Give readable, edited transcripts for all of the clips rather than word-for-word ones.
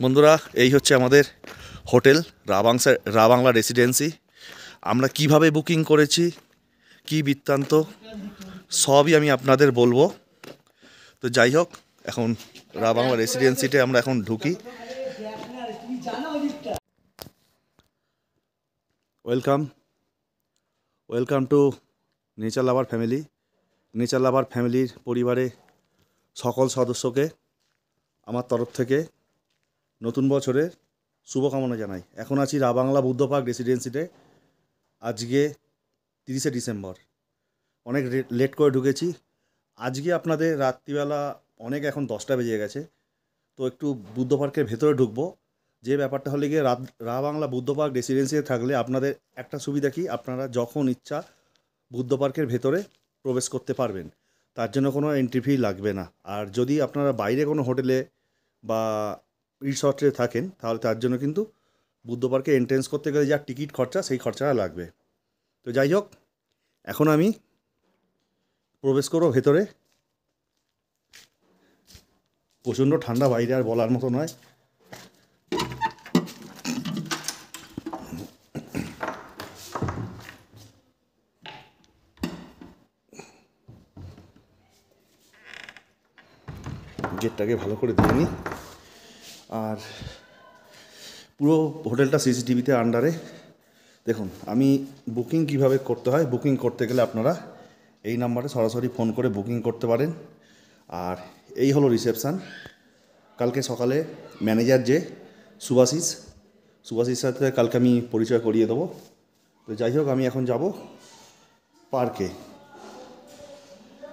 বন্ধুরা, এই হচ্ছে আমাদের হোটেল রাবাংলা রেসিডেন্সি। আমরা কিভাবে বুকিং করেছি, কি বৃত্তান্ত, সবই আমি আপনাদের বলবো। তো যাই হোক, এখন রাবাংলা রেসিডেন্সিতে আমরা এখন ঢুকি। Welcome welcome to nature lover family. Nature lover ফ্যামিলির পরিবারে সকল সদস্যকে আমার তরফ থেকে নতুন বছরে শুভকামনা জানাই। এখন আছি রাবাংলা বুদ্ধ পার্ক রেসিডেন্সিতে। আজকে 30শে ডিসেম্বর। অনেক লেট করে ঢুকেছি। আজকে আপনাদের রাত্রিবেলা অনেক, এখন 10টা বেজে গেছে, তো একটু বুদ্ধ পার্কের ভেতরে ঢুকবো। যে ব্যাপারটা হলে গিয়ে রাবাংলা বুদ্ধ পার্ক রেসিডেন্সিতে থাকলে আপনাদের একটা সুবিধা কি, আপনারা যখন ইচ্ছা বুদ্ধ পার্কের ভেতরে প্রবেশ করতে পারবেন। তার জন্য কোনো এন্ট্রি ফি লাগবে না। আর যদি আপনারা বাইরে কোনো হোটেলে বা রিসর্টে থাকেন, তাহলে তার জন্য কিন্তু বুদ্ধ পার্কে এন্ট্রেন্স করতে গেলে যা টিকিট খরচা, সেই খরচাটা লাগবে। তো যাই হোক, এখন আমি প্রবেশ করবো ভেতরে। প্রচণ্ড ঠান্ডা বাইরে, আর বলার মতো নয়। গেটটাকে ভালো করে দিয়ে নিই। আর পুরো হোটেলটা সিসিটিভিতে আন্ডারে। দেখুন, আমি বুকিং কিভাবে করতে হয়, বুকিং করতে গেলে আপনারা এই নাম্বারে সরাসরি ফোন করে বুকিং করতে পারেন। আর এই হলো রিসেপশান। কালকে সকালে ম্যানেজার যে সুভাশিস সাথে কালকে আমি পরিচয় করিয়ে দেবো। তো যাই হোক, আমি এখন যাব পার্কে।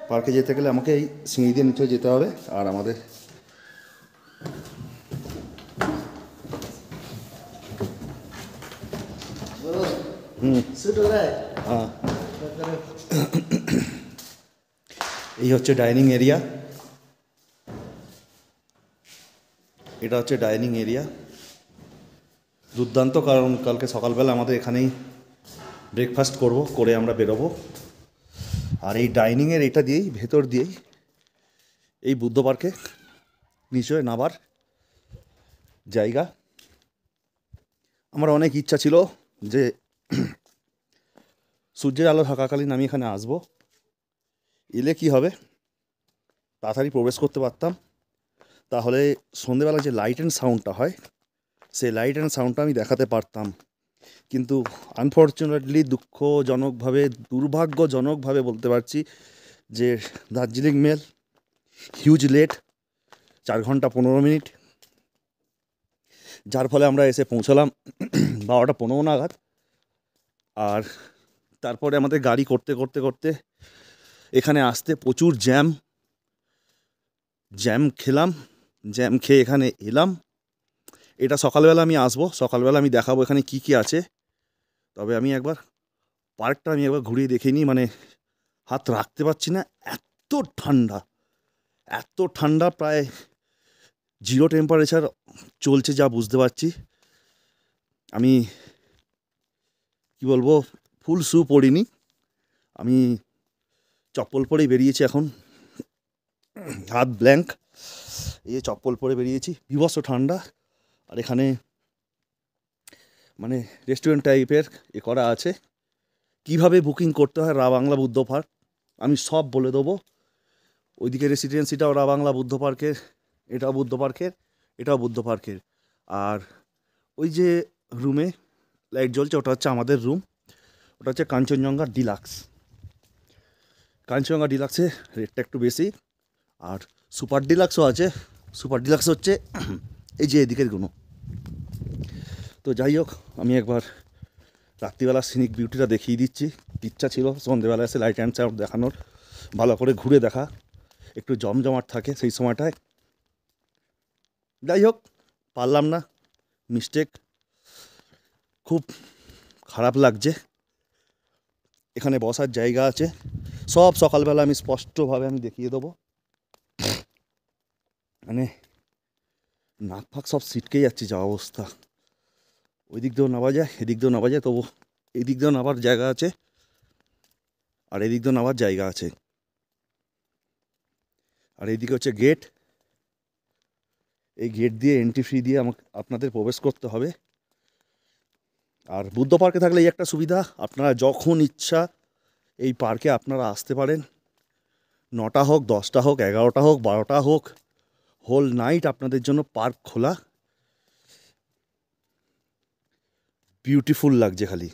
পার্কে যেতে গেলে আমাকে এই সিঁড়ি দিয়ে নিচে যেতে হবে। আর আমাদের হ্যাঁ, এই হচ্ছে ডাইনিং এরিয়া। এটা হচ্ছে ডাইনিং এরিয়া। দুর্দান্ত, কারণ কালকে সকালবেলা আমাদের এখানেই ব্রেকফাস্ট করে আমরা বেরোবো। আর এই ডাইনিংয়ের এটা দিয়েই, ভেতর দিয়েই এই বুদ্ধ পার্কে নিচে নামার জায়গা। আমার অনেক ইচ্ছা ছিল যে সূর্যের আলো থাকাকালীন আমি এখানে আসবো। এলে কি হবে, তাড়াতাড়ি প্রবেশ করতে পারতাম। তাহলে সন্ধেবেলা যে লাইট অ্যান্ড সাউন্ডটা হয়, সেই লাইট অ্যান্ড সাউন্ডটা আমি দেখাতে পারতাম। কিন্তু আনফর্চুনেটলি, দুর্ভাগ্যজনকভাবে বলতে পারছি যে দার্জিলিং মেল হিউজ লেট, 4 ঘন্টা 15 মিনিট, যার ফলে আমরা এসে পৌঁছলাম 12টা 15 নাগাদ। আর তারপরে আমাদের গাড়ি করতে করতে করতে এখানে আসতে প্রচুর জ্যাম খেলাম। জ্যাম খেয়ে এখানে এলাম। এটা সকালবেলা আমি আসবো, সকালবেলা আমি দেখাবো এখানে কি কি আছে। তবে আমি একবার পার্কটা ঘুরিয়ে দেখে নিই। মানে হাত রাখতে পারছি না, এত ঠান্ডা, এত ঠান্ডা, প্রায় 0 টেম্পারেচার চলছে, যা বুঝতে পারছি। আমি কি বলবো, ফুল শু পরিনি, আমি চপ্পল পরেই বেরিয়েছি। এখন হাত ব্ল্যাঙ্ক, এই চপ্পল পরে বেরিয়েছি। বিভৎস ঠান্ডা। আর এখানে মানে রেস্টুরেন্ট টাইপের করা আছে। কিভাবে বুকিং করতে হয় রাবাংলা বুদ্ধ পার্ক আমি সব বলে দেবো। ওইদিকে রেসিডেন্সিটাও রাবাংলা বুদ্ধ পার্কের, এটাও বুদ্ধ পার্কের, এটাও বুদ্ধ পার্কের। আর ওই যে রুমে লাইট জ্বলছে, ওটা হচ্ছে আমাদের রুম। ওটা হচ্ছে কাঞ্চনজঙ্ঘা ডিলাক্স। কাঞ্চনজঙ্ঘা ডিলাক্সে রেটটা একটু বেশি। আর সুপার ডিলাক্সও আছে। সুপার ডিলাক্স হচ্ছে এই যে এদিকের গুলো। তো যাই হোক, আমি একবার রাত্রিবেলা সিনিক বিউটিটা দেখিয়ে দিচ্ছি। ইচ্ছা ছিল সন্ধ্যেবেলা এসে লাইট অ্যান্ড সাউন্ড দেখানোর, ভালো করে ঘুরে দেখা, একটু জমজমাট থাকে সেই সময়টায়। যাই হোক, পারলাম না, মিস্টেক। খুব খারাপ লাগছে। এখানে বসার জায়গা আছে, সব সকালবেলা আমি স্পষ্টভাবে আমি দেখিয়ে দেবো। মানে নাক ফাঁক সব ছিটকে যাচ্ছে, যা অবস্থা। ওই দিক দিয়েও নামা যায়, এদিক দিয়েও নামা যায়, তবু এই দিক দিয়েও নামার জায়গা আছে, আর এদিক দিয়েও নামার জায়গা আছে। আর এইদিকে হচ্ছে গেট। এই গেট দিয়ে এন্ট্রি ফি দিয়ে আমাকে আপনাদের প্রবেশ করতে হবে। আর বুদ্ধ পার্কে থাকলে এই একটা সুবিধা, আপনারা যখন ইচ্ছা এই পার্কে আপনারা আসতে পারেন। 9টা হোক, 10টা হোক, 11টা হোক, 12টা হোক, হোল নাইট আপনাদের জন্য পার্ক খোলা। বিউটিফুল লাগছে, খালি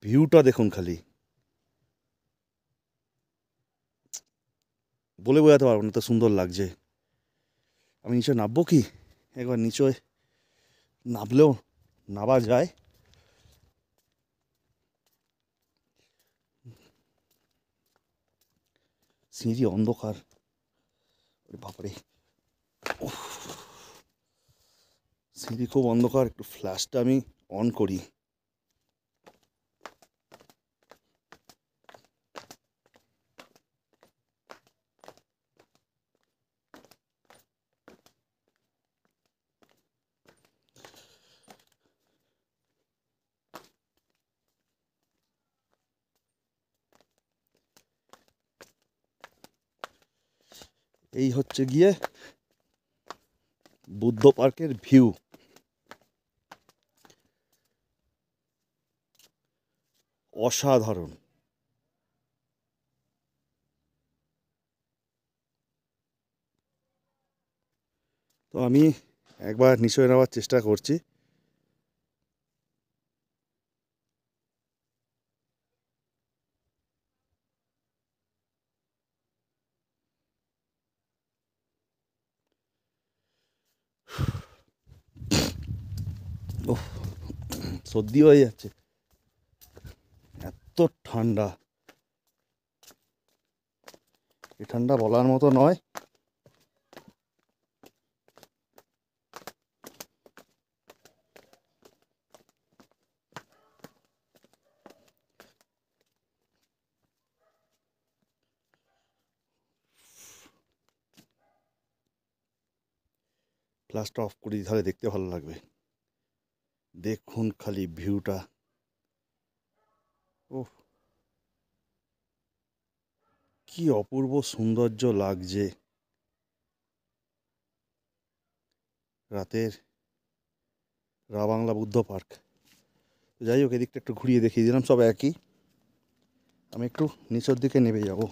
ভিউটা দেখুন, খালি বলে বোঝাতে পারবো না, তো সুন্দর লাগছে। আমি নিচে নামবো কি? একবার নিচে নামলেও নামা যায়। সিঁড়ি অন্ধকার, বাপরে, সিঁড়ি খুব অন্ধকার। একটু ফ্ল্যাশটা আমি অন করি। এই হচ্ছে গিয়ে বুদ্ধ পার্কের ভিউ। অসাধারণ। তো আমি একবার নিচে নেওয়ার চেষ্টা করছি। ওহ, সর্দি হয়ে যাচ্ছে, এত ঠান্ডা। এই ঠান্ডা বলার মতো নয়। ফ্ল্যাশটা অফ করে দিই, তাহলে দেখতে ভালো লাগবে। দেখুন খালি ভিউটা। ওহ, কি অপূর্ব সৌন্দর্য লাগছে রাতের রাবাংলা বুদ্ধ পার্ক। যাই হোক, এদিকটা একটু ঘুরিয়ে দেখিয়ে দিলাম, সব একই। আমি একটু নিচের দিকে নেমে যাব।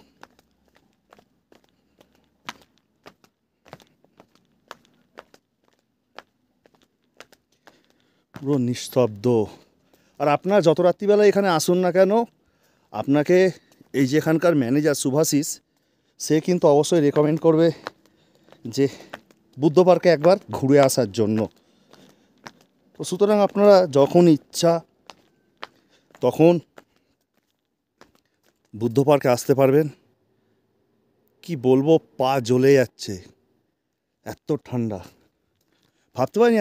পুরো নিস্তব্ধ। আর আপনারা যত রাত্রিবেলা এখানে আসুন না কেন, আপনাকে এই যে এখানকার ম্যানেজার শুভাশিস, সে কিন্তু অবশ্যই রেকমেন্ড করবে যে বুদ্ধ পার্কে একবার ঘুরে আসার জন্য। তো সুতরাং আপনারা যখন ইচ্ছা তখন বুদ্ধ পার্কে আসতে পারবেন। কি বলবো, পা জ্বলে যাচ্ছে, এত ঠান্ডা, ভাবতে পারিনি।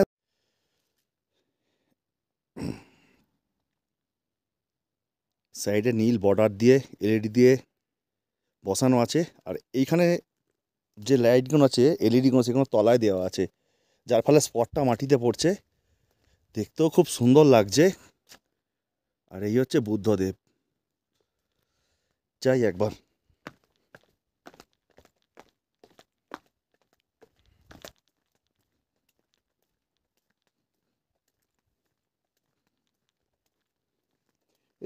সাইডে নীল বর্ডার দিয়ে এলইডি দিয়ে বসানো আছে। আর এইখানে যে লাইটগুলো আছে, এলইডিগুলো, সেগুলো তলায় দেওয়া আছে, যার ফলে স্পটটা মাটিতে পড়ছে, দেখতেও খুব সুন্দর লাগছে। আর এই হচ্ছে বুদ্ধদেব। যাই একবার।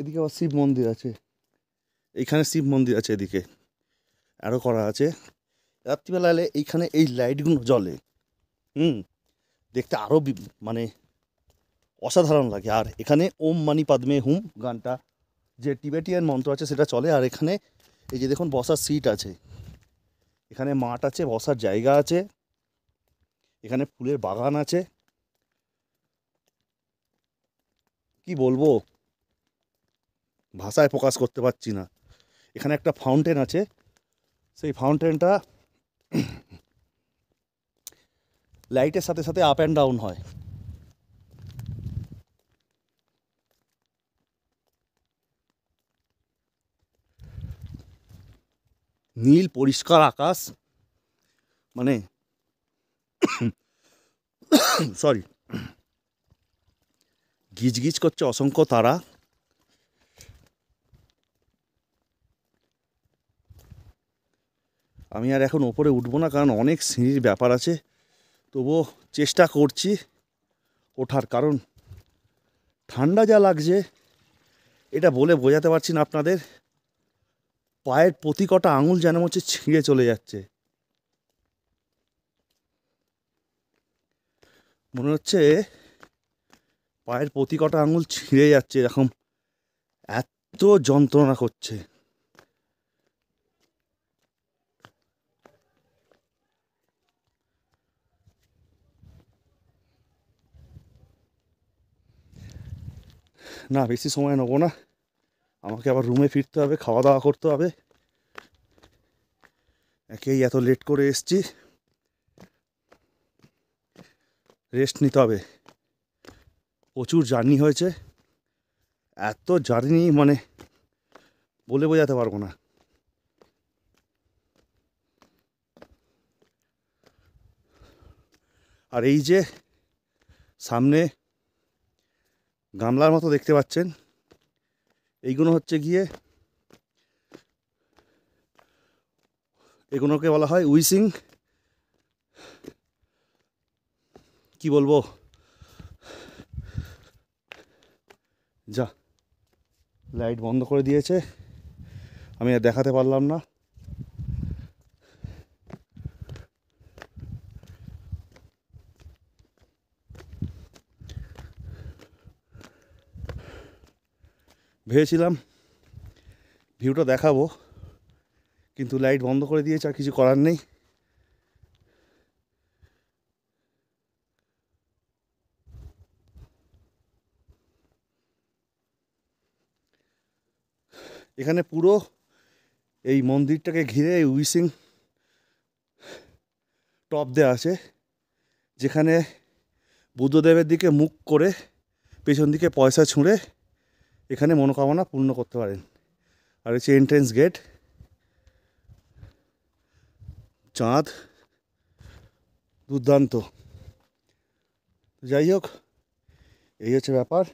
এদিকে আবার শিব মন্দির আছে, এইখানে শিব মন্দির আছে, এদিকে আরও করা আছে। রাত্রিবেলা এলে এইখানে এই লাইটগুলো জ্বলে, দেখতে আরও মানে অসাধারণ লাগে। আর এখানে ওম মানি পাদমে হুম গানটা, যে টিবেটিয়ান মন্ত্র আছে, সেটা চলে। আর এখানে এই যে দেখুন, বসার সিট আছে, এখানে মাঠ আছে, বসার জায়গা আছে, এখানে ফুলের বাগান আছে। কি বলবো, ভাষায় প্রকাশ করতে পারছি না। এখানে একটা ফাউন্টেন আছে, সেই ফাউন্টেনটা লাইটের সাথে সাথে আপ অ্যান্ড ডাউন হয়। নীল পরিষ্কার আকাশ, মানে সরি, গিজগিজ করছে অসংখ্য তারা। আমি আর এখন ওপরে উঠবো না, কারণ অনেক সিঁড়ির ব্যাপার আছে। তবুও চেষ্টা করছি ওঠার, কারণ ঠান্ডা যা লাগছে এটা বলে বোঝাতে পারছি না আপনাদের। পায়ের প্রতি কটা আঙুল যেন হচ্ছে ছিঁড়ে চলে যাচ্ছে, মনে হচ্ছে পায়ের প্রতি কটা আঙুল ছিঁড়ে যাচ্ছে, এরকম এত যন্ত্রণা করছে। না, বেশি সময় নেবো না, আমাকে আবার রুমে ফিরতে হবে, খাওয়া দাওয়া করতে হবে। একেই এত লেট করে এসছি, রেস্ট নিতে হবে। প্রচুর জার্নি হয়েছে, এত জার্নি মানে বলে বোঝাতে পারবো না। আর এই যে সামনে গামলার মতো দেখতে পাচ্ছেন, এইগুলো হচ্ছে গিয়ে, এগুলোকে বলা হয় উইসিং, কি বলবো, যা লাইট বন্ধ করে দিয়েছে, আমি আর দেখাতে পারলাম না। ভেবেছিলাম ভিউটা দেখাবো, কিন্তু লাইট বন্ধ করে দিয়েছে, আর কিছু করার নেই। এখানে পুরো এই মন্দিরটাকে ঘিরে উইসিং টপ দেওয়া আছে, যেখানে বুদ্ধদেবের দিকে মুখ করে পেছন দিকে পয়সা ছুঁড়ে এখানে মনোকামনা পূর্ণ করতে পারেন। আর হচ্ছে এন্ট্রেন্স গেট, চাঁদ দুর্দান্ত। যাই হোক, এই হচ্ছে ব্যাপার।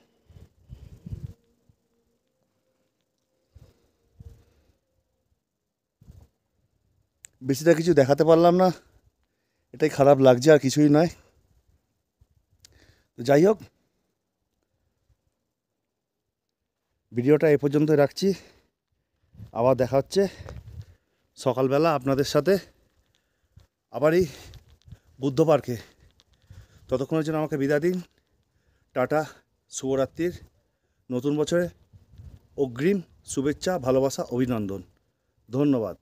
বেশিটা কিছু দেখাতে পারলাম না, এটাই খারাপ লাগছে, আর কিছুই নয়। তো যাই হোক, ভিডিওটা এ পর্যন্তই রাখছি। আবার দেখা হচ্ছে সকালবেলা আপনাদের সাথে, আবারই বুদ্ধ পার্কে। ততক্ষণের জন্য আমাকে বিদায় দিন। টাটা, শুভরাত্রির, নতুন বছরে অগ্রিম শুভেচ্ছা, ভালোবাসা, অভিনন্দন। ধন্যবাদ।